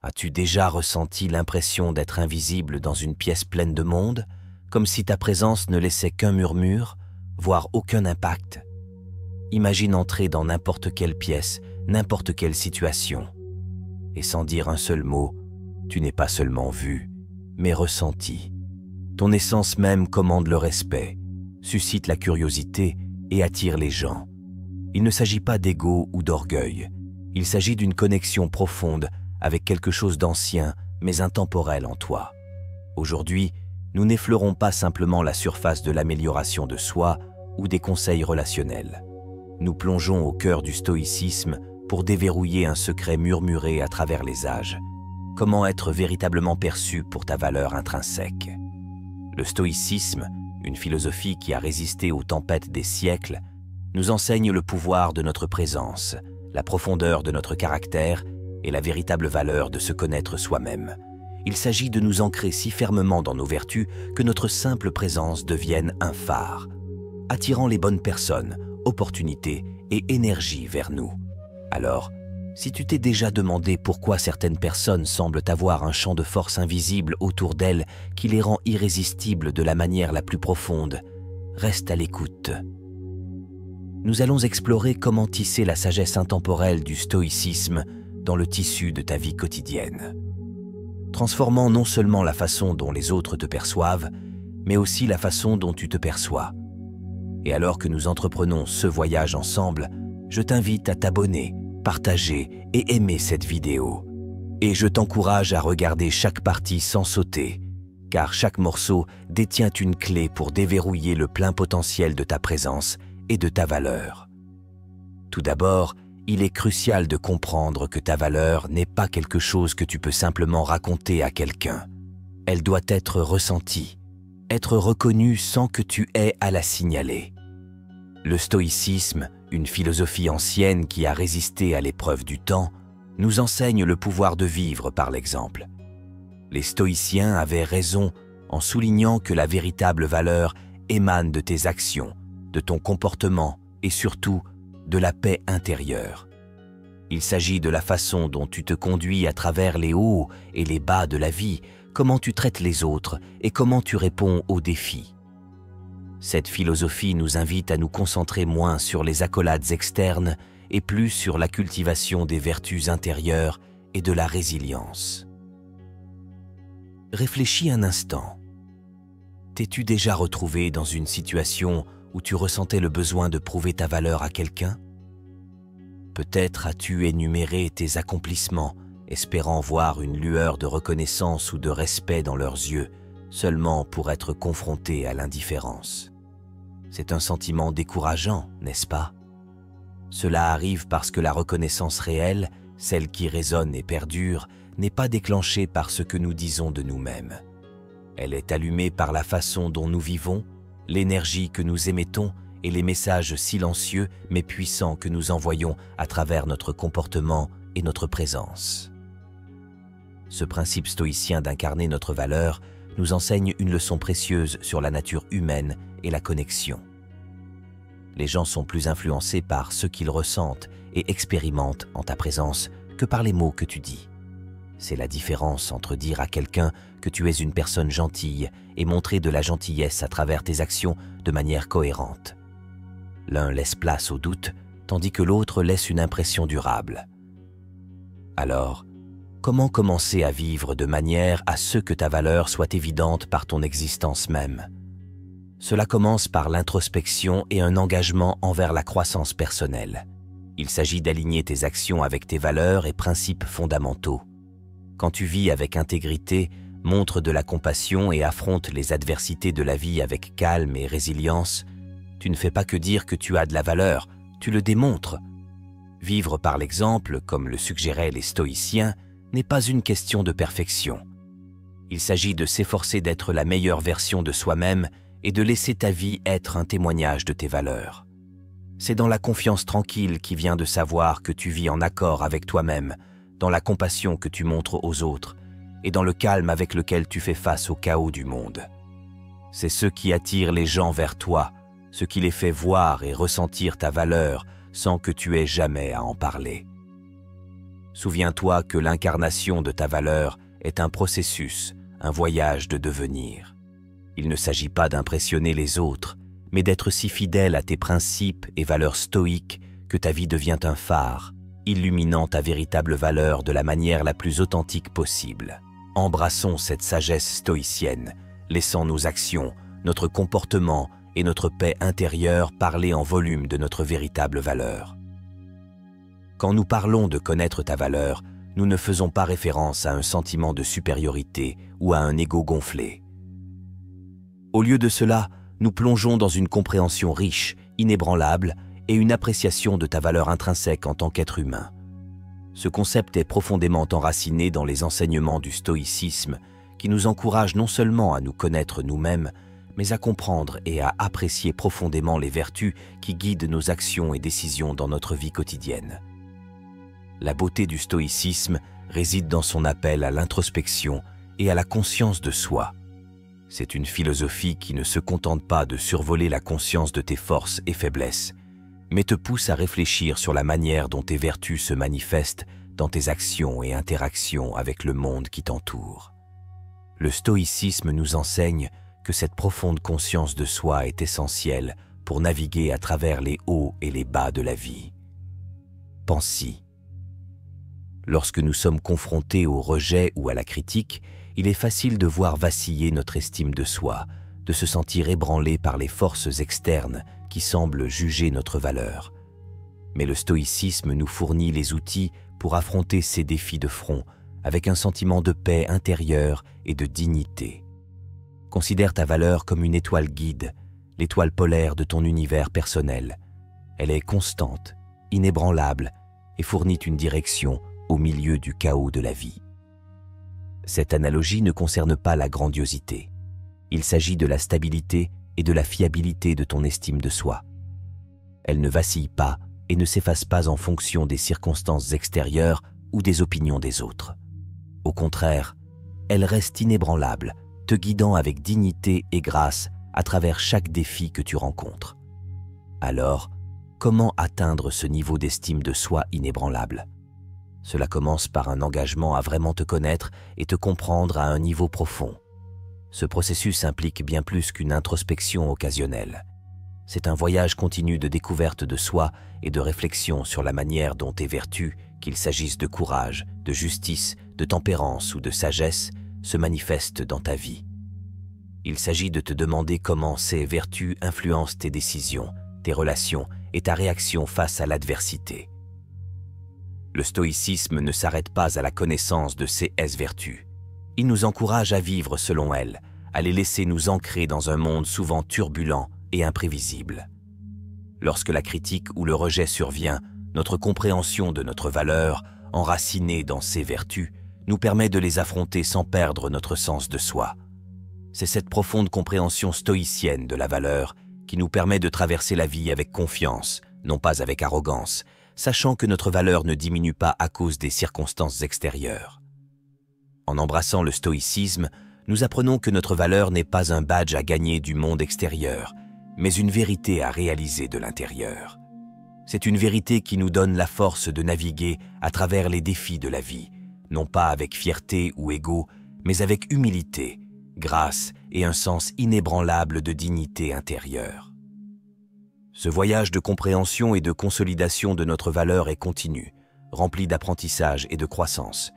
As-tu déjà ressenti l'impression d'être invisible dans une pièce pleine de monde, comme si ta présence ne laissait qu'un murmure, voire aucun impact? Imagine entrer dans n'importe quelle pièce, n'importe quelle situation. Et sans dire un seul mot, tu n'es pas seulement vu, mais ressenti. Ton essence même commande le respect, suscite la curiosité et attire les gens. Il ne s'agit pas d'ego ou d'orgueil. Il s'agit d'une connexion profonde avec quelque chose d'ancien mais intemporel en toi. Aujourd'hui, nous n'effleurons pas simplement la surface de l'amélioration de soi ou des conseils relationnels. Nous plongeons au cœur du stoïcisme pour déverrouiller un secret murmuré à travers les âges. Comment être véritablement perçu pour ta valeur intrinsèque? Le stoïcisme, une philosophie qui a résisté aux tempêtes des siècles, nous enseigne le pouvoir de notre présence, la profondeur de notre caractère et la véritable valeur de se connaître soi-même. Il s'agit de nous ancrer si fermement dans nos vertus que notre simple présence devienne un phare, attirant les bonnes personnes, opportunités et énergie vers nous. Alors, si tu t'es déjà demandé pourquoi certaines personnes semblent avoir un champ de force invisible autour d'elles qui les rend irrésistibles de la manière la plus profonde, reste à l'écoute. Nous allons explorer comment tisser la sagesse intemporelle du stoïcisme dans le tissu de ta vie quotidienne, transformant non seulement la façon dont les autres te perçoivent, mais aussi la façon dont tu te perçois. Et alors que nous entreprenons ce voyage ensemble, je t'invite à t'abonner, partager et aimer cette vidéo. Et je t'encourage à regarder chaque partie sans sauter, car chaque morceau détient une clé pour déverrouiller le plein potentiel de ta présence et de ta valeur. Tout d'abord, il est crucial de comprendre que ta valeur n'est pas quelque chose que tu peux simplement raconter à quelqu'un. Elle doit être ressentie, être reconnue sans que tu aies à la signaler. Le stoïcisme, une philosophie ancienne qui a résisté à l'épreuve du temps, nous enseigne le pouvoir de vivre par l'exemple. Les stoïciens avaient raison en soulignant que la véritable valeur émane de tes actions, de ton comportement et surtout de la paix intérieure. Il s'agit de la façon dont tu te conduis à travers les hauts et les bas de la vie, comment tu traites les autres et comment tu réponds aux défis. Cette philosophie nous invite à nous concentrer moins sur les accolades externes et plus sur la cultivation des vertus intérieures et de la résilience. Réfléchis un instant. T'es-tu déjà retrouvé dans une situation où tu ressentais le besoin de prouver ta valeur à quelqu'un? Peut-être as-tu énuméré tes accomplissements, espérant voir une lueur de reconnaissance ou de respect dans leurs yeux, seulement pour être confronté à l'indifférence. C'est un sentiment décourageant, n'est-ce pas? Cela arrive parce que la reconnaissance réelle, celle qui résonne et perdure, n'est pas déclenchée par ce que nous disons de nous-mêmes. Elle est allumée par la façon dont nous vivons, l'énergie que nous émettons et les messages silencieux mais puissants que nous envoyons à travers notre comportement et notre présence. Ce principe stoïcien d'incarner notre valeur nous enseigne une leçon précieuse sur la nature humaine et la connexion. Les gens sont plus influencés par ce qu'ils ressentent et expérimentent en ta présence que par les mots que tu dis. C'est la différence entre dire à quelqu'un que tu es une personne gentille et montrer de la gentillesse à travers tes actions de manière cohérente. L'un laisse place au doute, tandis que l'autre laisse une impression durable. Alors, comment commencer à vivre de manière à ce que ta valeur soit évidente par ton existence même? Cela commence par l'introspection et un engagement envers la croissance personnelle. Il s'agit d'aligner tes actions avec tes valeurs et principes fondamentaux. Quand tu vis avec intégrité, montre de la compassion et affronte les adversités de la vie avec calme et résilience, tu ne fais pas que dire que tu as de la valeur, tu le démontres. Vivre par l'exemple, comme le suggéraient les stoïciens, n'est pas une question de perfection. Il s'agit de s'efforcer d'être la meilleure version de soi-même et de laisser ta vie être un témoignage de tes valeurs. C'est dans la confiance tranquille qui vient de savoir que tu vis en accord avec toi-même, dans la compassion que tu montres aux autres et dans le calme avec lequel tu fais face au chaos du monde. C'est ce qui attire les gens vers toi, ce qui les fait voir et ressentir ta valeur sans que tu aies jamais à en parler. Souviens-toi que l'incarnation de ta valeur est un processus, un voyage de devenir. Il ne s'agit pas d'impressionner les autres, mais d'être si fidèle à tes principes et valeurs stoïques que ta vie devient un phare, illuminant ta véritable valeur de la manière la plus authentique possible. Embrassons cette sagesse stoïcienne, laissant nos actions, notre comportement et notre paix intérieure parler en volume de notre véritable valeur. Quand nous parlons de connaître ta valeur, nous ne faisons pas référence à un sentiment de supériorité ou à un ego gonflé. Au lieu de cela, nous plongeons dans une compréhension riche, inébranlable et une appréciation de ta valeur intrinsèque en tant qu'être humain. Ce concept est profondément enraciné dans les enseignements du stoïcisme qui nous encouragent non seulement à nous connaître nous-mêmes, mais à comprendre et à apprécier profondément les vertus qui guident nos actions et décisions dans notre vie quotidienne. La beauté du stoïcisme réside dans son appel à l'introspection et à la conscience de soi. C'est une philosophie qui ne se contente pas de survoler la conscience de tes forces et faiblesses, mais te pousse à réfléchir sur la manière dont tes vertus se manifestent dans tes actions et interactions avec le monde qui t'entoure. Le stoïcisme nous enseigne que cette profonde conscience de soi est essentielle pour naviguer à travers les hauts et les bas de la vie. Pense-y. Lorsque nous sommes confrontés au rejet ou à la critique, il est facile de voir vaciller notre estime de soi, de se sentir ébranlé par les forces externes qui semblent juger notre valeur. Mais le stoïcisme nous fournit les outils pour affronter ces défis de front avec un sentiment de paix intérieure et de dignité. Considère ta valeur comme une étoile guide, l'étoile polaire de ton univers personnel. Elle est constante, inébranlable et fournit une direction au milieu du chaos de la vie. Cette analogie ne concerne pas la grandiosité. Il s'agit de la stabilité et de la fiabilité de ton estime de soi. Elle ne vacille pas et ne s'efface pas en fonction des circonstances extérieures ou des opinions des autres. Au contraire, elle reste inébranlable, te guidant avec dignité et grâce à travers chaque défi que tu rencontres. Alors, comment atteindre ce niveau d'estime de soi inébranlable ? Cela commence par un engagement à vraiment te connaître et te comprendre à un niveau profond. Ce processus implique bien plus qu'une introspection occasionnelle. C'est un voyage continu de découverte de soi et de réflexion sur la manière dont tes vertus, qu'il s'agisse de courage, de justice, de tempérance ou de sagesse, se manifestent dans ta vie. Il s'agit de te demander comment ces vertus influencent tes décisions, tes relations et ta réaction face à l'adversité. Le stoïcisme ne s'arrête pas à la connaissance de ces vertus. Il nous encourage à vivre selon elles, à les laisser nous ancrer dans un monde souvent turbulent et imprévisible. Lorsque la critique ou le rejet survient, notre compréhension de notre valeur, enracinée dans ces vertus, nous permet de les affronter sans perdre notre sens de soi. C'est cette profonde compréhension stoïcienne de la valeur qui nous permet de traverser la vie avec confiance, non pas avec arrogance, sachant que notre valeur ne diminue pas à cause des circonstances extérieures. En embrassant le stoïcisme, nous apprenons que notre valeur n'est pas un badge à gagner du monde extérieur, mais une vérité à réaliser de l'intérieur. C'est une vérité qui nous donne la force de naviguer à travers les défis de la vie, non pas avec fierté ou ego, mais avec humilité, grâce et un sens inébranlable de dignité intérieure. Ce voyage de compréhension et de consolidation de notre valeur est continu, rempli d'apprentissage et de croissance.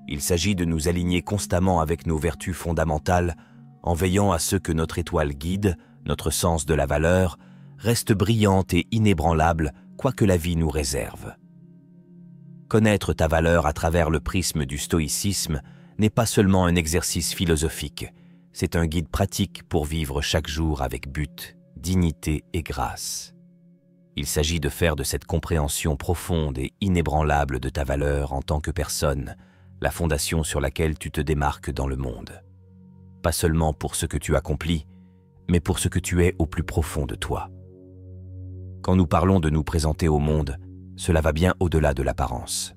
Il s'agit de nous aligner constamment avec nos vertus fondamentales en veillant à ce que notre étoile guide, notre sens de la valeur, reste brillante et inébranlable, quoi que la vie nous réserve. Connaître ta valeur à travers le prisme du stoïcisme n'est pas seulement un exercice philosophique, c'est un guide pratique pour vivre chaque jour avec but, dignité et grâce. Il s'agit de faire de cette compréhension profonde et inébranlable de ta valeur en tant que personne la fondation sur laquelle tu te démarques dans le monde. Pas seulement pour ce que tu accomplis, mais pour ce que tu es au plus profond de toi. Quand nous parlons de nous présenter au monde, cela va bien au-delà de l'apparence.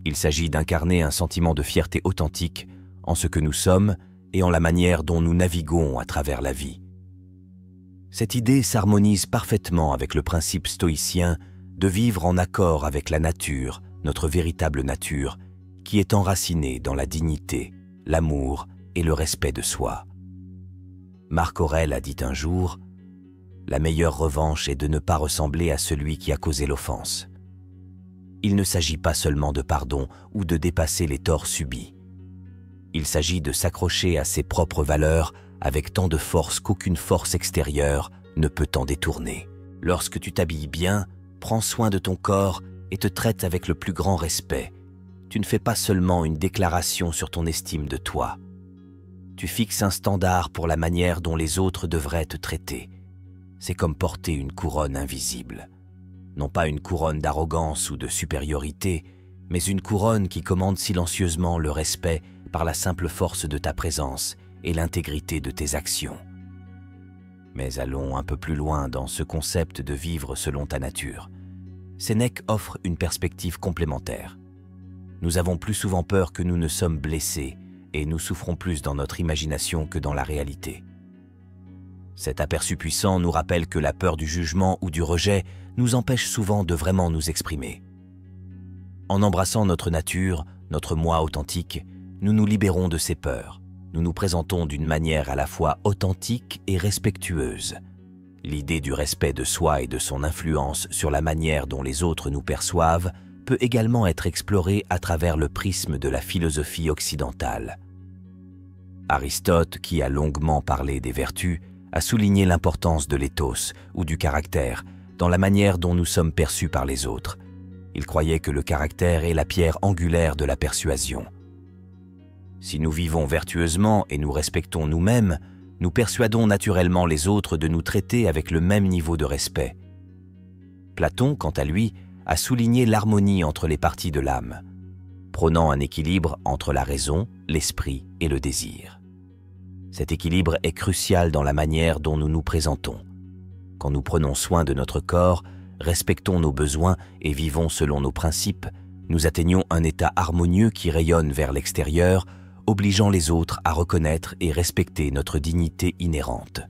Il s'agit d'incarner un sentiment de fierté authentique en ce que nous sommes et en la manière dont nous naviguons à travers la vie. Cette idée s'harmonise parfaitement avec le principe stoïcien de vivre en accord avec la nature, notre véritable nature, qui est enracinée dans la dignité, l'amour et le respect de soi. Marc Aurèle a dit un jour « La meilleure revanche est de ne pas ressembler à celui qui a causé l'offense. » Il ne s'agit pas seulement de pardon ou de dépasser les torts subis. Il s'agit de s'accrocher à ses propres valeurs avec tant de force qu'aucune force extérieure ne peut t'en détourner. Lorsque tu t'habilles bien, prends soin de ton corps et te traites avec le plus grand respect. Tu ne fais pas seulement une déclaration sur ton estime de toi. Tu fixes un standard pour la manière dont les autres devraient te traiter. C'est comme porter une couronne invisible. Non pas une couronne d'arrogance ou de supériorité, mais une couronne qui commande silencieusement le respect par la simple force de ta présence et l'intégrité de tes actions. Mais allons un peu plus loin dans ce concept de vivre selon ta nature. Sénèque offre une perspective complémentaire. Nous avons plus souvent peur que nous ne sommes blessés et nous souffrons plus dans notre imagination que dans la réalité. Cet aperçu puissant nous rappelle que la peur du jugement ou du rejet nous empêche souvent de vraiment nous exprimer. En embrassant notre nature, notre moi authentique, nous nous libérons de ces peurs. Nous nous présentons d'une manière à la fois authentique et respectueuse. L'idée du respect de soi et de son influence sur la manière dont les autres nous perçoivent peut également être explorée à travers le prisme de la philosophie occidentale. Aristote, qui a longuement parlé des vertus, a souligné l'importance de l'éthos ou du caractère dans la manière dont nous sommes perçus par les autres. Il croyait que le caractère est la pierre angulaire de la persuasion. Si nous vivons vertueusement et nous respectons nous-mêmes, nous persuadons naturellement les autres de nous traiter avec le même niveau de respect. Platon, quant à lui, a souligné l'harmonie entre les parties de l'âme, prônant un équilibre entre la raison, l'esprit et le désir. Cet équilibre est crucial dans la manière dont nous nous présentons. Quand nous prenons soin de notre corps, respectons nos besoins et vivons selon nos principes, nous atteignons un état harmonieux qui rayonne vers l'extérieur, obligeant les autres à reconnaître et respecter notre dignité inhérente.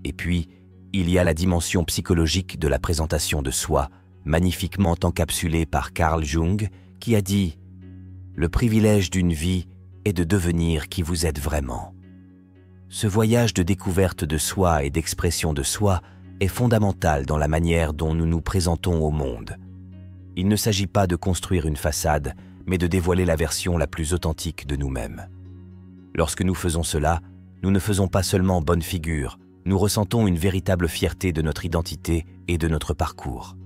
Et puis, il y a la dimension psychologique de la présentation de soi, magnifiquement encapsulée par Carl Jung, qui a dit « Le privilège d'une vie est de devenir qui vous êtes vraiment ». Ce voyage de découverte de soi et d'expression de soi est fondamental dans la manière dont nous nous présentons au monde. Il ne s'agit pas de construire une façade, mais de dévoiler la version la plus authentique de nous-mêmes. Lorsque nous faisons cela, nous ne faisons pas seulement bonne figure, nous ressentons une véritable fierté de notre identité et de notre parcours.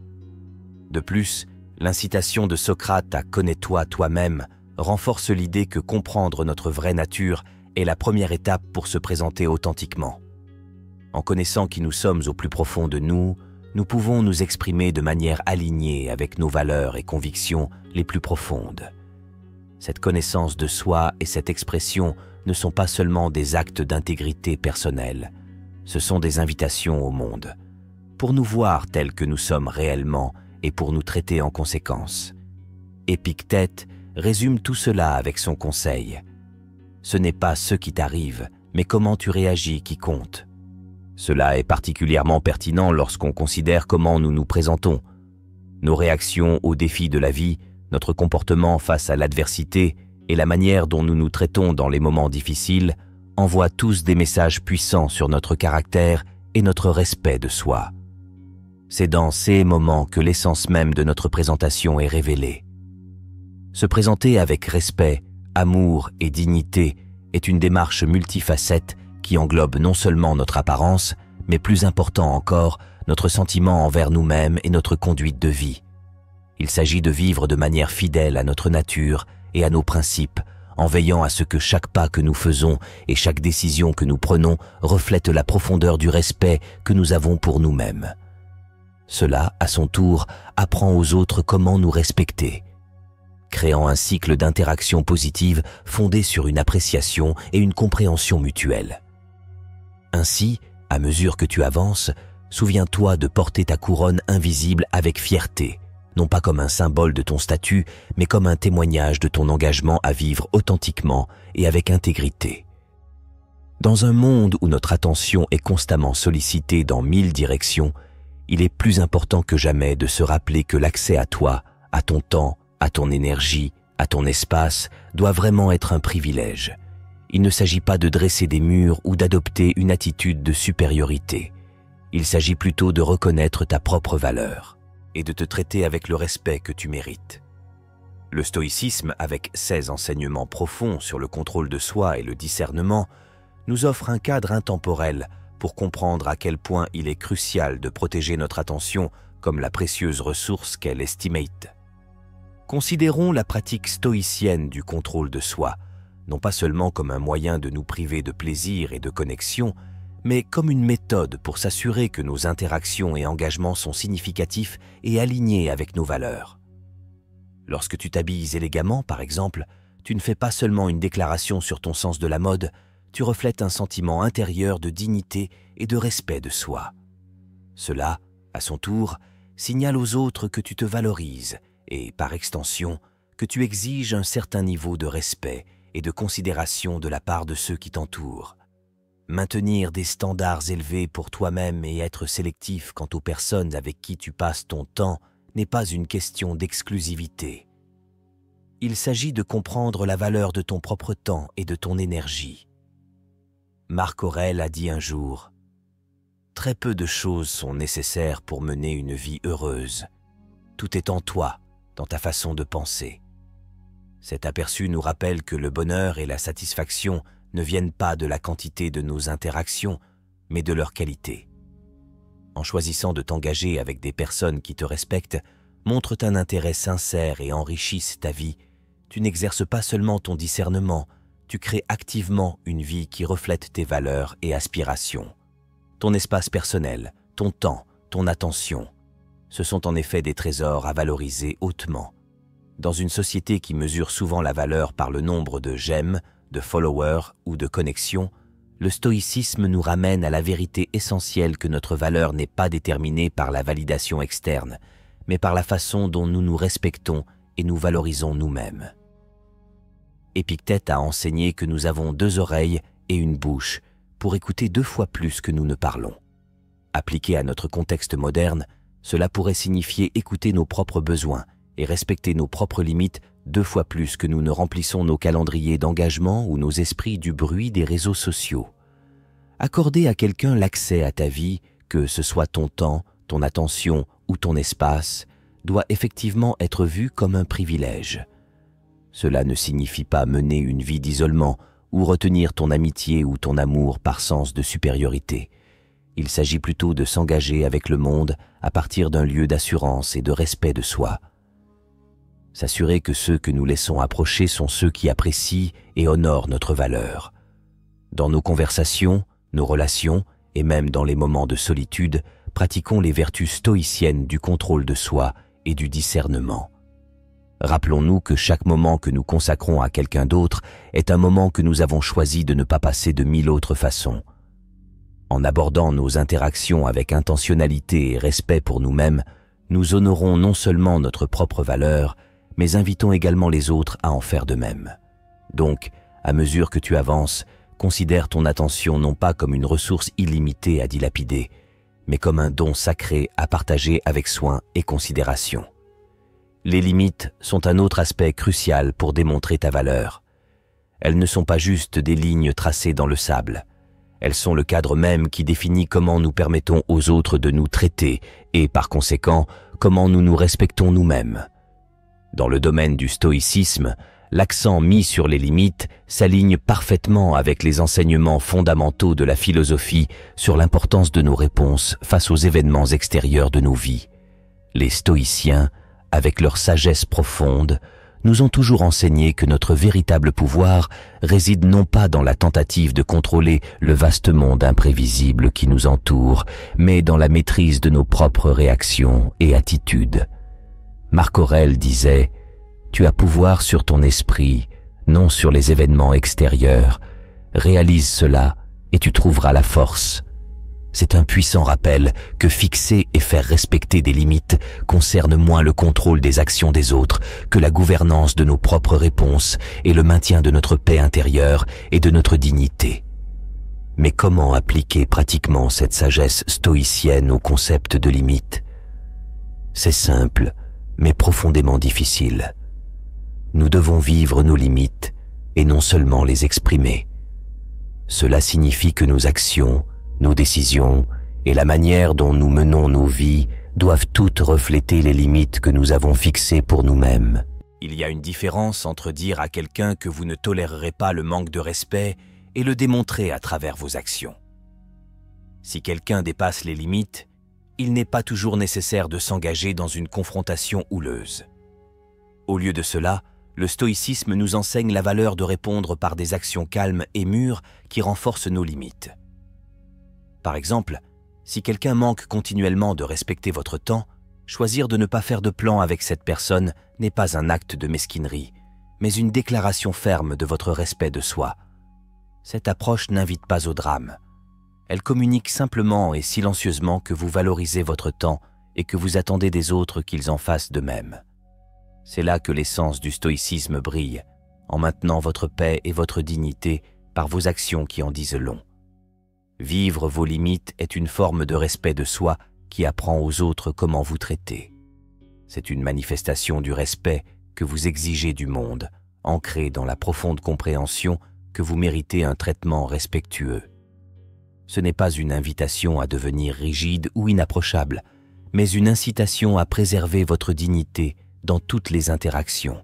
De plus, l'incitation de Socrate à « connais-toi toi-même » renforce l'idée que comprendre notre vraie nature est la première étape pour se présenter authentiquement. En connaissant qui nous sommes au plus profond de nous, nous pouvons nous exprimer de manière alignée avec nos valeurs et convictions les plus profondes. Cette connaissance de soi et cette expression ne sont pas seulement des actes d'intégrité personnelle, ce sont des invitations au monde, pour nous voir tels que nous sommes réellement et pour nous traiter en conséquence. Épictète résume tout cela avec son conseil. Ce n'est pas ce qui t'arrive, mais comment tu réagis qui compte. Cela est particulièrement pertinent lorsqu'on considère comment nous nous présentons. Nos réactions aux défis de la vie, notre comportement face à l'adversité et la manière dont nous nous traitons dans les moments difficiles envoient tous des messages puissants sur notre caractère et notre respect de soi. C'est dans ces moments que l'essence même de notre présentation est révélée. Se présenter avec respect, amour et dignité est une démarche multifacette qui englobe non seulement notre apparence, mais plus important encore, notre sentiment envers nous-mêmes et notre conduite de vie. Il s'agit de vivre de manière fidèle à notre nature et à nos principes, en veillant à ce que chaque pas que nous faisons et chaque décision que nous prenons reflète la profondeur du respect que nous avons pour nous-mêmes. Cela, à son tour, apprend aux autres comment nous respecter, créant un cycle d'interaction positive fondé sur une appréciation et une compréhension mutuelle. Ainsi, à mesure que tu avances, souviens-toi de porter ta couronne invisible avec fierté, non pas comme un symbole de ton statut, mais comme un témoignage de ton engagement à vivre authentiquement et avec intégrité. Dans un monde où notre attention est constamment sollicitée dans 1000 directions, il est plus important que jamais de se rappeler que l'accès à toi, à ton temps, à ton énergie, à ton espace, doit vraiment être un privilège. Il ne s'agit pas de dresser des murs ou d'adopter une attitude de supériorité. Il s'agit plutôt de reconnaître ta propre valeur et de te traiter avec le respect que tu mérites. Le stoïcisme, avec ses enseignements profonds sur le contrôle de soi et le discernement, nous offre un cadre intemporel pour comprendre à quel point il est crucial de protéger notre attention comme la précieuse ressource qu'est l'estimate. Considérons la pratique stoïcienne du contrôle de soi, non pas seulement comme un moyen de nous priver de plaisir et de connexion, mais comme une méthode pour s'assurer que nos interactions et engagements sont significatifs et alignés avec nos valeurs. Lorsque tu t'habilles élégamment, par exemple, tu ne fais pas seulement une déclaration sur ton sens de la mode, tu reflètes un sentiment intérieur de dignité et de respect de soi. Cela, à son tour, signale aux autres que tu te valorises et, par extension, que tu exiges un certain niveau de respect et de considération de la part de ceux qui t'entourent. Maintenir des standards élevés pour toi-même et être sélectif quant aux personnes avec qui tu passes ton temps n'est pas une question d'exclusivité. Il s'agit de comprendre la valeur de ton propre temps et de ton énergie. Marc Aurèle a dit un jour « Très peu de choses sont nécessaires pour mener une vie heureuse. Tout est en toi, dans ta façon de penser. » Cet aperçu nous rappelle que le bonheur et la satisfaction ne viennent pas de la quantité de nos interactions, mais de leur qualité. En choisissant de t'engager avec des personnes qui te respectent, montrent un intérêt sincère et enrichissent ta vie, tu n'exerces pas seulement ton discernement, tu crées activement une vie qui reflète tes valeurs et aspirations. Ton espace personnel, ton temps, ton attention, ce sont en effet des trésors à valoriser hautement. Dans une société qui mesure souvent la valeur par le nombre de j'aime, de followers ou de connexions, le stoïcisme nous ramène à la vérité essentielle que notre valeur n'est pas déterminée par la validation externe, mais par la façon dont nous nous respectons et nous valorisons nous-mêmes. Épictète a enseigné que nous avons 2 oreilles et une bouche pour écouter 2 fois plus que nous ne parlons. Appliqué à notre contexte moderne, cela pourrait signifier écouter nos propres besoins et respecter nos propres limites 2 fois plus que nous ne remplissons nos calendriers d'engagement ou nos esprits du bruit des réseaux sociaux. Accorder à quelqu'un l'accès à ta vie, que ce soit ton temps, ton attention ou ton espace, doit effectivement être vu comme un privilège. Cela ne signifie pas mener une vie d'isolement ou retenir ton amitié ou ton amour par sens de supériorité. Il s'agit plutôt de s'engager avec le monde à partir d'un lieu d'assurance et de respect de soi. S'assurer que ceux que nous laissons approcher sont ceux qui apprécient et honorent notre valeur. Dans nos conversations, nos relations et même dans les moments de solitude, pratiquons les vertus stoïciennes du contrôle de soi et du discernement. Rappelons-nous que chaque moment que nous consacrons à quelqu'un d'autre est un moment que nous avons choisi de ne pas passer de 1000 autres façons. En abordant nos interactions avec intentionnalité et respect pour nous-mêmes, nous honorons non seulement notre propre valeur, mais invitons également les autres à en faire de même. Donc, à mesure que tu avances, considère ton attention non pas comme une ressource illimitée à dilapider, mais comme un don sacré à partager avec soin et considération. Les limites sont un autre aspect crucial pour démontrer ta valeur. Elles ne sont pas juste des lignes tracées dans le sable. Elles sont le cadre même qui définit comment nous permettons aux autres de nous traiter et, par conséquent, comment nous nous respectons nous-mêmes. Dans le domaine du stoïcisme, l'accent mis sur les limites s'aligne parfaitement avec les enseignements fondamentaux de la philosophie sur l'importance de nos réponses face aux événements extérieurs de nos vies. Les stoïciens, avec leur sagesse profonde, nous ont toujours enseigné que notre véritable pouvoir réside non pas dans la tentative de contrôler le vaste monde imprévisible qui nous entoure, mais dans la maîtrise de nos propres réactions et attitudes. Marc Aurèle disait « Tu as pouvoir sur ton esprit, non sur les événements extérieurs. Réalise cela et tu trouveras la force. » C'est un puissant rappel que fixer et faire respecter des limites concerne moins le contrôle des actions des autres que la gouvernance de nos propres réponses et le maintien de notre paix intérieure et de notre dignité. Mais comment appliquer pratiquement cette sagesse stoïcienne au concept de limite? C'est simple, mais profondément difficile. nous devons vivre nos limites et non seulement les exprimer. Cela signifie que nos actions, nos décisions et la manière dont nous menons nos vies doivent toutes refléter les limites que nous avons fixées pour nous-mêmes. Il y a une différence entre dire à quelqu'un que vous ne tolérerez pas le manque de respect et le démontrer à travers vos actions. Si quelqu'un dépasse les limites, il n'est pas toujours nécessaire de s'engager dans une confrontation houleuse. Au lieu de cela, le stoïcisme nous enseigne la valeur de répondre par des actions calmes et mûres qui renforcent nos limites. Par exemple, si quelqu'un manque continuellement de respecter votre temps, choisir de ne pas faire de plan avec cette personne n'est pas un acte de mesquinerie, mais une déclaration ferme de votre respect de soi. Cette approche n'invite pas au drame. Elle communique simplement et silencieusement que vous valorisez votre temps et que vous attendez des autres qu'ils en fassent de même. C'est là que l'essence du stoïcisme brille, en maintenant votre paix et votre dignité par vos actions qui en disent long. Vivre vos limites est une forme de respect de soi qui apprend aux autres comment vous traiter. C'est une manifestation du respect que vous exigez du monde, ancrée dans la profonde compréhension que vous méritez un traitement respectueux. Ce n'est pas une invitation à devenir rigide ou inapprochable, mais une incitation à préserver votre dignité dans toutes les interactions.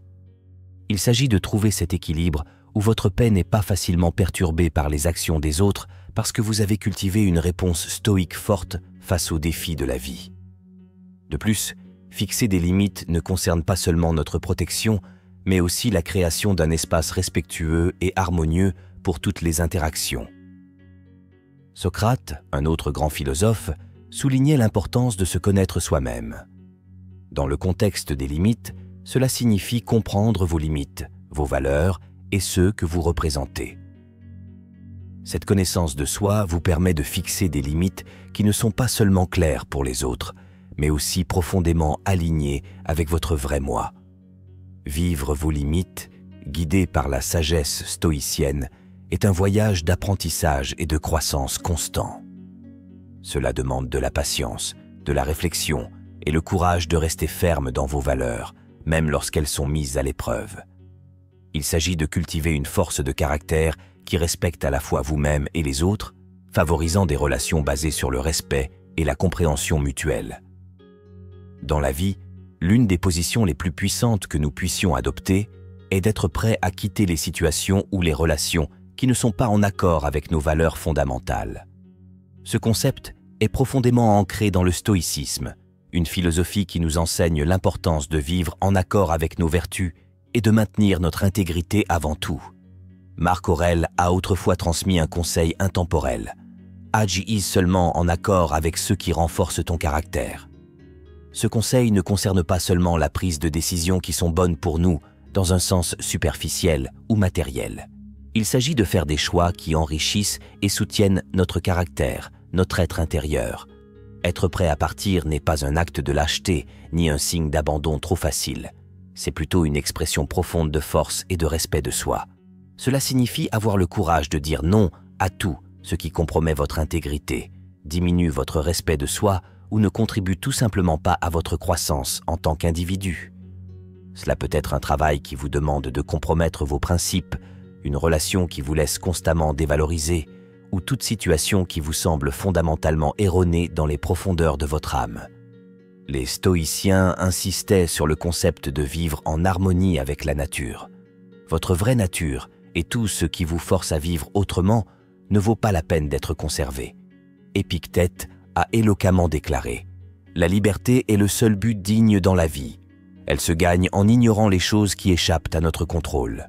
Il s'agit de trouver cet équilibre où votre paix n'est pas facilement perturbée par les actions des autres parce que vous avez cultivé une réponse stoïque forte face aux défis de la vie. De plus, fixer des limites ne concerne pas seulement notre protection, mais aussi la création d'un espace respectueux et harmonieux pour toutes les interactions. Socrate, un autre grand philosophe, soulignait l'importance de se connaître soi-même. Dans le contexte des limites, cela signifie comprendre vos limites, vos valeurs et ceux que vous représentez. Cette connaissance de soi vous permet de fixer des limites qui ne sont pas seulement claires pour les autres, mais aussi profondément alignées avec votre vrai moi. Vivre vos limites, guidé par la sagesse stoïcienne, est un voyage d'apprentissage et de croissance constant. Cela demande de la patience, de la réflexion et le courage de rester ferme dans vos valeurs, même lorsqu'elles sont mises à l'épreuve. Il s'agit de cultiver une force de caractère qui respecte à la fois vous-même et les autres, favorisant des relations basées sur le respect et la compréhension mutuelle. Dans la vie, l'une des positions les plus puissantes que nous puissions adopter est d'être prêt à quitter les situations ou les relations qui ne sont pas en accord avec nos valeurs fondamentales. Ce concept est profondément ancré dans le stoïcisme, une philosophie qui nous enseigne l'importance de vivre en accord avec nos vertus et de maintenir notre intégrité avant tout. Marc Aurèle a autrefois transmis un conseil intemporel. Agis seulement en accord avec ceux qui renforcent ton caractère. Ce conseil ne concerne pas seulement la prise de décisions qui sont bonnes pour nous, dans un sens superficiel ou matériel. Il s'agit de faire des choix qui enrichissent et soutiennent notre caractère, notre être intérieur. Être prêt à partir n'est pas un acte de lâcheté, ni un signe d'abandon trop facile. C'est plutôt une expression profonde de force et de respect de soi. Cela signifie avoir le courage de dire non à tout ce qui compromet votre intégrité, diminue votre respect de soi ou ne contribue tout simplement pas à votre croissance en tant qu'individu. Cela peut être un travail qui vous demande de compromettre vos principes, une relation qui vous laisse constamment dévaloriser, ou toute situation qui vous semble fondamentalement erronée dans les profondeurs de votre âme. Les stoïciens insistaient sur le concept de vivre en harmonie avec la nature. Votre vraie nature et tout ce qui vous force à vivre autrement ne vaut pas la peine d'être conservé. Épictète a éloquemment déclaré « La liberté est le seul but digne dans la vie. Elle se gagne en ignorant les choses qui échappent à notre contrôle. »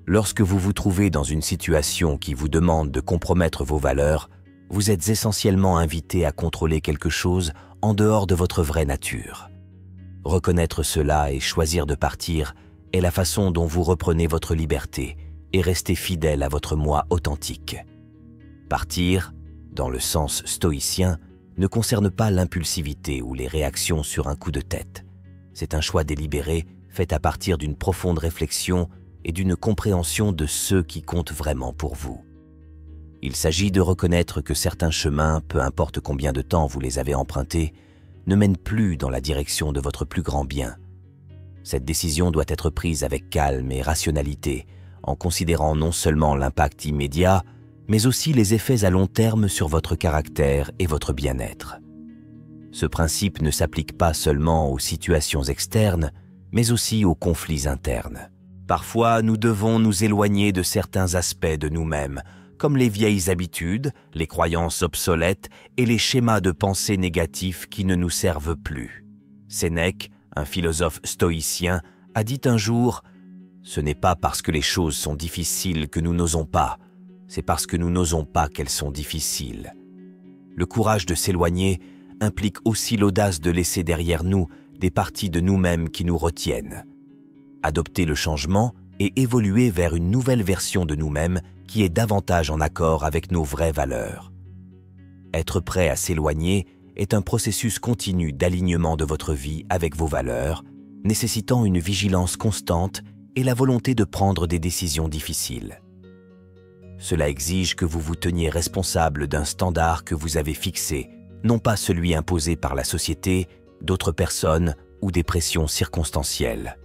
Lorsque vous vous trouvez dans une situation qui vous demande de compromettre vos valeurs, vous êtes essentiellement invité à contrôler quelque chose en dehors de votre vraie nature. Reconnaître cela et choisir de partir est la façon dont vous reprenez votre liberté et restez fidèle à votre moi authentique. Partir, dans le sens stoïcien, ne concerne pas l'impulsivité ou les réactions sur un coup de tête. C'est un choix délibéré fait à partir d'une profonde réflexion et d'une compréhension de ce qui compte vraiment pour vous. Il s'agit de reconnaître que certains chemins, peu importe combien de temps vous les avez empruntés, ne mènent plus dans la direction de votre plus grand bien. Cette décision doit être prise avec calme et rationalité, en considérant non seulement l'impact immédiat, mais aussi les effets à long terme sur votre caractère et votre bien-être. Ce principe ne s'applique pas seulement aux situations externes, mais aussi aux conflits internes. Parfois, nous devons nous éloigner de certains aspects de nous-mêmes, comme les vieilles habitudes, les croyances obsolètes et les schémas de pensée négatifs qui ne nous servent plus. Sénèque, un philosophe stoïcien, a dit un jour « Ce n'est pas parce que les choses sont difficiles que nous n'osons pas, c'est parce que nous n'osons pas qu'elles sont difficiles. » Le courage de s'éloigner implique aussi l'audace de laisser derrière nous des parties de nous-mêmes qui nous retiennent. Adopter le changement et évoluer vers une nouvelle version de nous-mêmes qui est davantage en accord avec nos vraies valeurs. Être prêt à s'éloigner est un processus continu d'alignement de votre vie avec vos valeurs, nécessitant une vigilance constante et la volonté de prendre des décisions difficiles. Cela exige que vous vous teniez responsable d'un standard que vous avez fixé, non pas celui imposé par la société, d'autres personnes ou des pressions circonstancielles.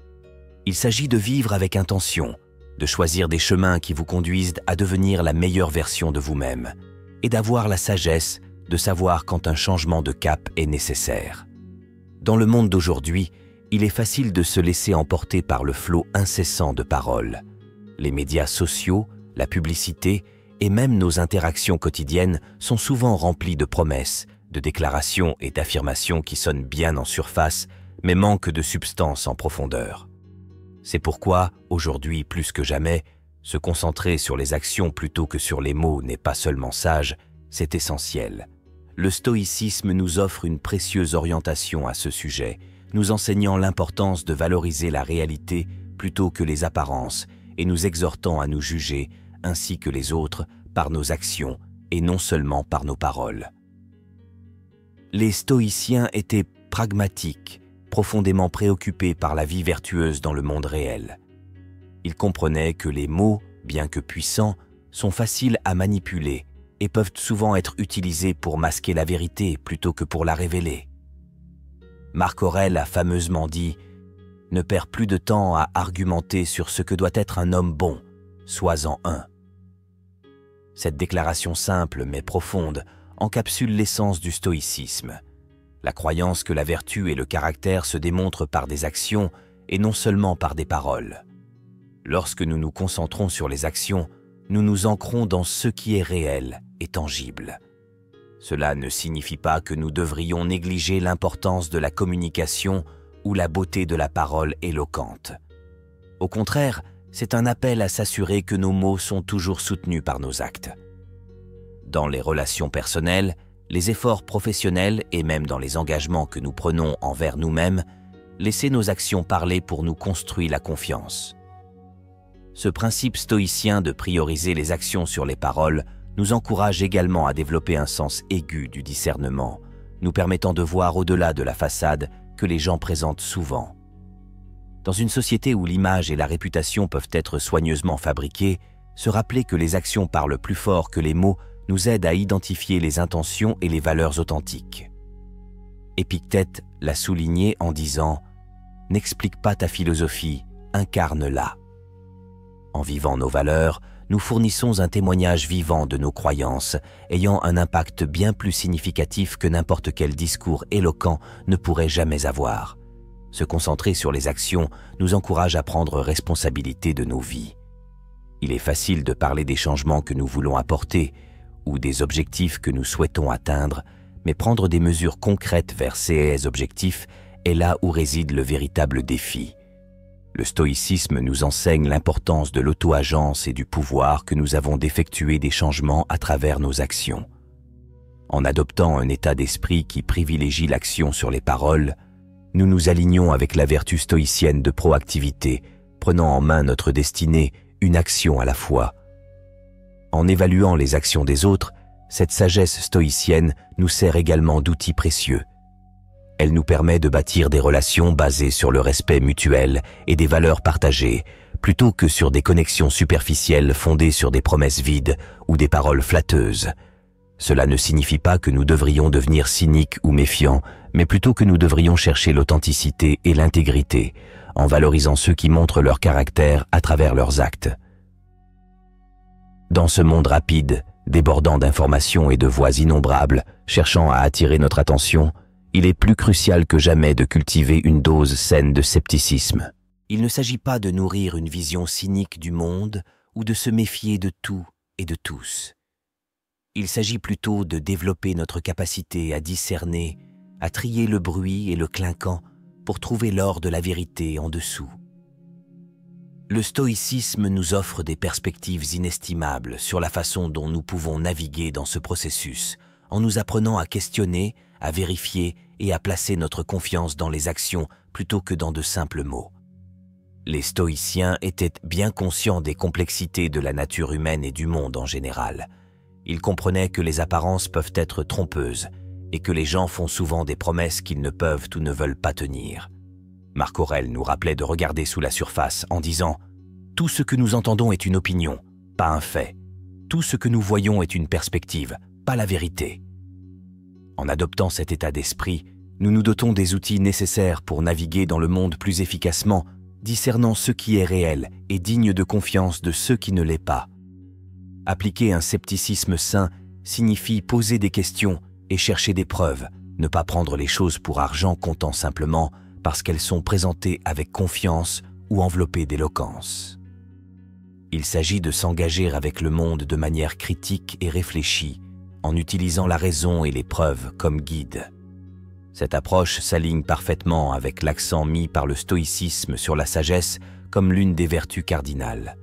Il s'agit de vivre avec intention, de choisir des chemins qui vous conduisent à devenir la meilleure version de vous-même et d'avoir la sagesse de savoir quand un changement de cap est nécessaire. Dans le monde d'aujourd'hui, il est facile de se laisser emporter par le flot incessant de paroles. Les médias sociaux, la publicité et même nos interactions quotidiennes sont souvent remplis de promesses, de déclarations et d'affirmations qui sonnent bien en surface, mais manquent de substance en profondeur. C'est pourquoi, aujourd'hui plus que jamais, se concentrer sur les actions plutôt que sur les mots n'est pas seulement sage, c'est essentiel. Le stoïcisme nous offre une précieuse orientation à ce sujet, nous enseignant l'importance de valoriser la réalité plutôt que les apparences et nous exhortant à nous juger, ainsi que les autres, par nos actions et non seulement par nos paroles. Les stoïciens étaient pragmatiques, profondément préoccupés par la vie vertueuse dans le monde réel. Ils comprenaient que les mots, bien que puissants, sont faciles à manipuler et peuvent souvent être utilisés pour masquer la vérité plutôt que pour la révéler. Marc Aurèle a fameusement dit « Ne perds plus de temps à argumenter sur ce que doit être un homme bon, sois-en un ». Cette déclaration simple mais profonde encapsule l'essence du stoïcisme. La croyance que la vertu et le caractère se démontrent par des actions et non seulement par des paroles. Lorsque nous nous concentrons sur les actions, nous nous ancrons dans ce qui est réel et tangible. Cela ne signifie pas que nous devrions négliger l'importance de la communication ou la beauté de la parole éloquente. Au contraire, c'est un appel à s'assurer que nos mots sont toujours soutenus par nos actes. Dans les relations personnelles, les efforts professionnels et même dans les engagements que nous prenons envers nous-mêmes, laisser nos actions parler pour nous construire la confiance. Ce principe stoïcien de prioriser les actions sur les paroles nous encourage également à développer un sens aigu du discernement, nous permettant de voir au-delà de la façade que les gens présentent souvent. Dans une société où l'image et la réputation peuvent être soigneusement fabriquées, se rappeler que les actions parlent plus fort que les mots nous aide à identifier les intentions et les valeurs authentiques. Épictète l'a souligné en disant « N'explique pas ta philosophie, incarne-la ». En vivant nos valeurs, nous fournissons un témoignage vivant de nos croyances, ayant un impact bien plus significatif que n'importe quel discours éloquent ne pourrait jamais avoir. Se concentrer sur les actions nous encourage à prendre responsabilité de nos vies. Il est facile de parler des changements que nous voulons apporter ou des objectifs que nous souhaitons atteindre, mais prendre des mesures concrètes vers ces objectifs est là où réside le véritable défi. Le stoïcisme nous enseigne l'importance de l'auto-agence et du pouvoir que nous avons d'effectuer des changements à travers nos actions. En adoptant un état d'esprit qui privilégie l'action sur les paroles, nous nous alignons avec la vertu stoïcienne de proactivité, prenant en main notre destinée, une action à la fois. En évaluant les actions des autres, cette sagesse stoïcienne nous sert également d'outil précieux. Elle nous permet de bâtir des relations basées sur le respect mutuel et des valeurs partagées, plutôt que sur des connexions superficielles fondées sur des promesses vides ou des paroles flatteuses. Cela ne signifie pas que nous devrions devenir cyniques ou méfiants, mais plutôt que nous devrions chercher l'authenticité et l'intégrité, en valorisant ceux qui montrent leur caractère à travers leurs actes. Dans ce monde rapide, débordant d'informations et de voix innombrables, cherchant à attirer notre attention, il est plus crucial que jamais de cultiver une dose saine de scepticisme. Il ne s'agit pas de nourrir une vision cynique du monde ou de se méfier de tout et de tous. Il s'agit plutôt de développer notre capacité à discerner, à trier le bruit et le clinquant pour trouver l'or de la vérité en dessous. Le stoïcisme nous offre des perspectives inestimables sur la façon dont nous pouvons naviguer dans ce processus, en nous apprenant à questionner, à vérifier et à placer notre confiance dans les actions plutôt que dans de simples mots. Les stoïciens étaient bien conscients des complexités de la nature humaine et du monde en général. Ils comprenaient que les apparences peuvent être trompeuses et que les gens font souvent des promesses qu'ils ne peuvent ou ne veulent pas tenir. Marc Aurèle nous rappelait de regarder sous la surface en disant « Tout ce que nous entendons est une opinion, pas un fait. Tout ce que nous voyons est une perspective, pas la vérité. » En adoptant cet état d'esprit, nous nous dotons des outils nécessaires pour naviguer dans le monde plus efficacement, discernant ce qui est réel et digne de confiance de ce qui ne l'est pas. Appliquer un scepticisme sain signifie poser des questions et chercher des preuves, ne pas prendre les choses pour argent comptant simplement parce qu'elles sont présentées avec confiance ou enveloppées d'éloquence. Il s'agit de s'engager avec le monde de manière critique et réfléchie, en utilisant la raison et les preuves comme guide. Cette approche s'aligne parfaitement avec l'accent mis par le stoïcisme sur la sagesse comme l'une des vertus cardinales.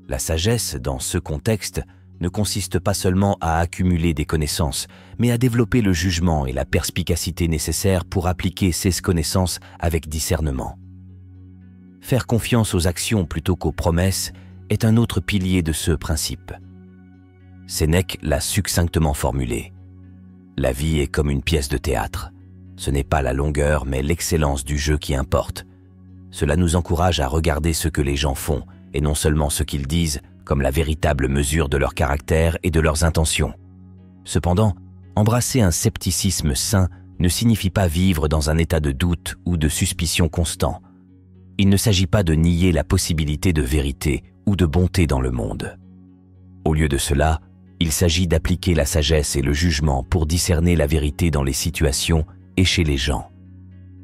La sagesse, dans ce contexte, ne consiste pas seulement à accumuler des connaissances, mais à développer le jugement et la perspicacité nécessaires pour appliquer ces connaissances avec discernement. Faire confiance aux actions plutôt qu'aux promesses est un autre pilier de ce principe. Sénèque l'a succinctement formulé. La vie est comme une pièce de théâtre. Ce n'est pas la longueur, mais l'excellence du jeu qui importe. Cela nous encourage à regarder ce que les gens font, et non seulement ce qu'ils disent, comme la véritable mesure de leur caractère et de leurs intentions. Cependant, embrasser un scepticisme sain ne signifie pas vivre dans un état de doute ou de suspicion constant. Il ne s'agit pas de nier la possibilité de vérité ou de bonté dans le monde. Au lieu de cela, il s'agit d'appliquer la sagesse et le jugement pour discerner la vérité dans les situations et chez les gens.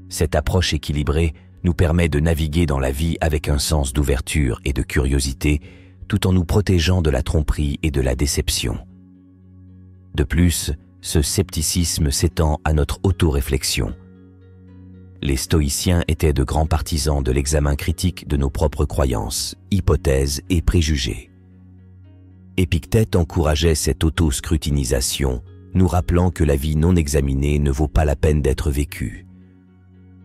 Cette approche équilibrée nous permet de naviguer dans la vie avec un sens d'ouverture et de curiosité, tout en nous protégeant de la tromperie et de la déception. De plus, ce scepticisme s'étend à notre auto-réflexion. Les stoïciens étaient de grands partisans de l'examen critique de nos propres croyances, hypothèses et préjugés. Épictète encourageait cette auto-scrutinisation, nous rappelant que la vie non examinée ne vaut pas la peine d'être vécue.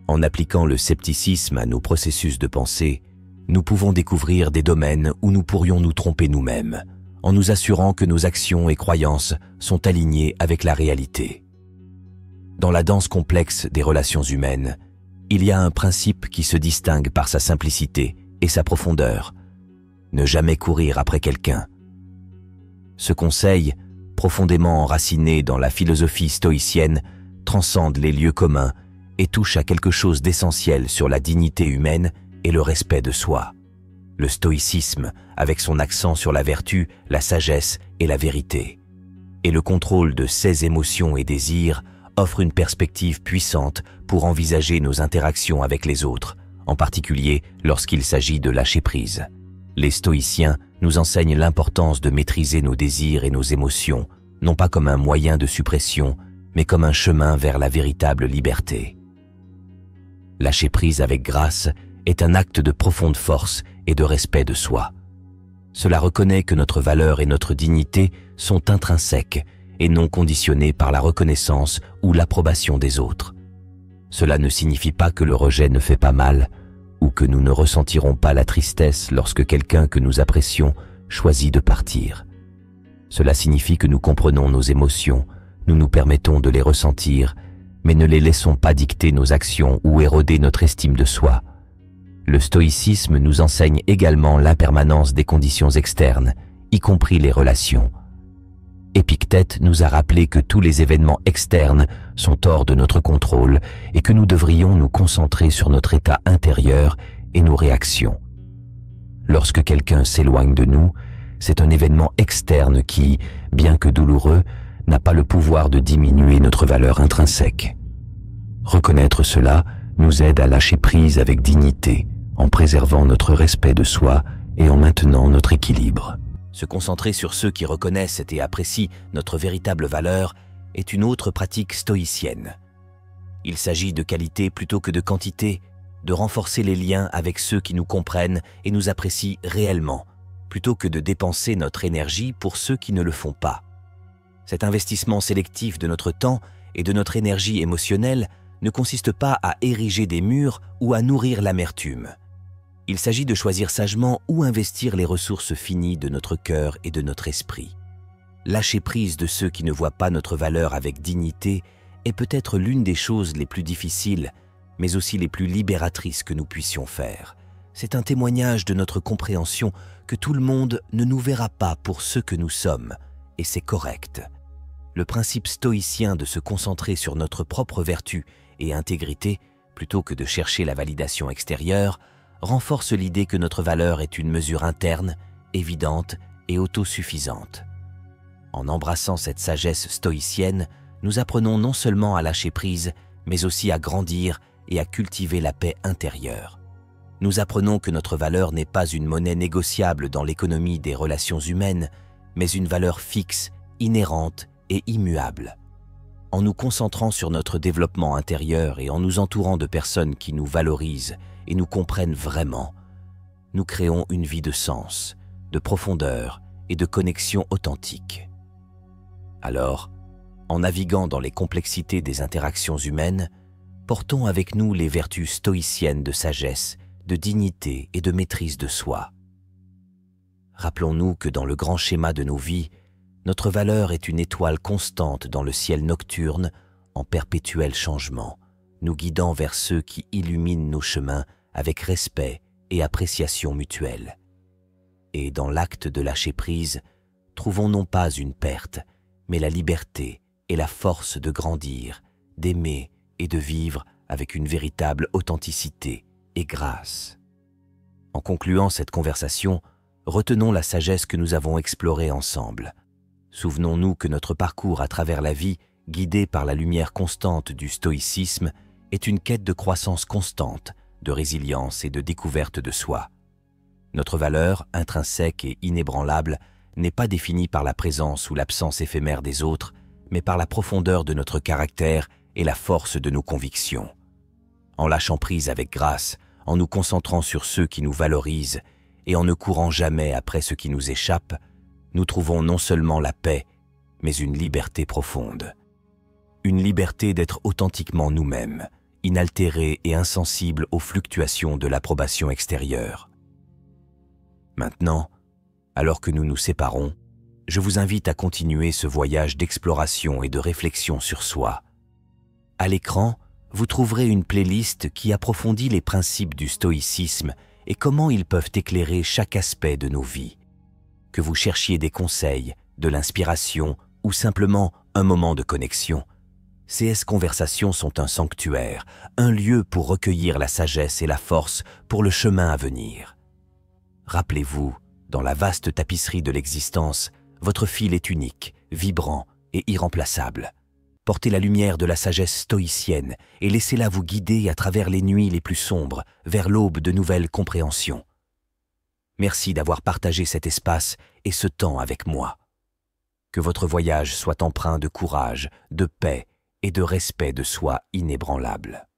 En appliquant le scepticisme à nos processus de pensée, nous pouvons découvrir des domaines où nous pourrions nous tromper nous-mêmes, en nous assurant que nos actions et croyances sont alignées avec la réalité. Dans la danse complexe des relations humaines, il y a un principe qui se distingue par sa simplicité et sa profondeur. Ne jamais courir après quelqu'un. Ce conseil, profondément enraciné dans la philosophie stoïcienne, transcende les lieux communs et touche à quelque chose d'essentiel sur la dignité humaine et le respect de soi. Le stoïcisme, avec son accent sur la vertu, la sagesse et la vérité, et le contrôle de ses émotions et désirs, offre une perspective puissante pour envisager nos interactions avec les autres, en particulier lorsqu'il s'agit de lâcher prise. Les stoïciens nous enseignent l'importance de maîtriser nos désirs et nos émotions, non pas comme un moyen de suppression, mais comme un chemin vers la véritable liberté. Lâcher prise avec grâce est un acte de profonde force et de respect de soi. Cela reconnaît que notre valeur et notre dignité sont intrinsèques et non conditionnées par la reconnaissance ou l'approbation des autres. Cela ne signifie pas que le rejet ne fait pas mal ou que nous ne ressentirons pas la tristesse lorsque quelqu'un que nous apprécions choisit de partir. Cela signifie que nous comprenons nos émotions, nous nous permettons de les ressentir, mais ne les laissons pas dicter nos actions ou éroder notre estime de soi. Le stoïcisme nous enseigne également l'impermanence des conditions externes, y compris les relations. Épictète nous a rappelé que tous les événements externes sont hors de notre contrôle et que nous devrions nous concentrer sur notre état intérieur et nos réactions. Lorsque quelqu'un s'éloigne de nous, c'est un événement externe qui, bien que douloureux, n'a pas le pouvoir de diminuer notre valeur intrinsèque. Reconnaître cela nous aide à lâcher prise avec dignité, en préservant notre respect de soi et en maintenant notre équilibre. Se concentrer sur ceux qui reconnaissent et apprécient notre véritable valeur est une autre pratique stoïcienne. Il s'agit de qualité plutôt que de quantité, de renforcer les liens avec ceux qui nous comprennent et nous apprécient réellement, plutôt que de dépenser notre énergie pour ceux qui ne le font pas. Cet investissement sélectif de notre temps et de notre énergie émotionnelle ne consiste pas à ériger des murs ou à nourrir l'amertume. Il s'agit de choisir sagement où investir les ressources finies de notre cœur et de notre esprit. Lâcher prise de ceux qui ne voient pas notre valeur avec dignité est peut-être l'une des choses les plus difficiles, mais aussi les plus libératrices que nous puissions faire. C'est un témoignage de notre compréhension que tout le monde ne nous verra pas pour ce que nous sommes, et c'est correct. Le principe stoïcien de se concentrer sur notre propre vertu et intégrité, plutôt que de chercher la validation extérieure, renforce l'idée que notre valeur est une mesure interne, évidente et autosuffisante. En embrassant cette sagesse stoïcienne, nous apprenons non seulement à lâcher prise, mais aussi à grandir et à cultiver la paix intérieure. Nous apprenons que notre valeur n'est pas une monnaie négociable dans l'économie des relations humaines, mais une valeur fixe, inhérente et immuable. En nous concentrant sur notre développement intérieur et en nous entourant de personnes qui nous valorisent et nous comprennent vraiment, nous créons une vie de sens, de profondeur et de connexion authentique. Alors, en naviguant dans les complexités des interactions humaines, portons avec nous les vertus stoïciennes de sagesse, de dignité et de maîtrise de soi. Rappelons-nous que dans le grand schéma de nos vies, notre valeur est une étoile constante dans le ciel nocturne en perpétuel changement, nous guidant vers ceux qui illuminent nos chemins avec respect et appréciation mutuelle. Et dans l'acte de lâcher prise, trouvons non pas une perte, mais la liberté et la force de grandir, d'aimer et de vivre avec une véritable authenticité et grâce. En concluant cette conversation, retenons la sagesse que nous avons explorée ensemble. Souvenons-nous que notre parcours à travers la vie, guidé par la lumière constante du stoïcisme, est une quête de croissance constante, de résilience et de découverte de soi. Notre valeur, intrinsèque et inébranlable, n'est pas définie par la présence ou l'absence éphémère des autres, mais par la profondeur de notre caractère et la force de nos convictions. En lâchant prise avec grâce, en nous concentrant sur ceux qui nous valorisent et en ne courant jamais après ce qui nous échappe, nous trouvons non seulement la paix, mais une liberté profonde. Une liberté d'être authentiquement nous-mêmes, inaltérés et insensibles aux fluctuations de l'approbation extérieure. Maintenant, alors que nous nous séparons, je vous invite à continuer ce voyage d'exploration et de réflexion sur soi. À l'écran, vous trouverez une playlist qui approfondit les principes du stoïcisme et comment ils peuvent éclairer chaque aspect de nos vies. Que vous cherchiez des conseils, de l'inspiration ou simplement un moment de connexion, CS Conversations sont un sanctuaire, un lieu pour recueillir la sagesse et la force pour le chemin à venir. Rappelez-vous, dans la vaste tapisserie de l'existence, votre fil est unique, vibrant et irremplaçable. Portez la lumière de la sagesse stoïcienne et laissez-la vous guider à travers les nuits les plus sombres, vers l'aube de nouvelles compréhensions. Merci d'avoir partagé cet espace et ce temps avec moi. Que votre voyage soit empreint de courage, de paix et de respect de soi inébranlable.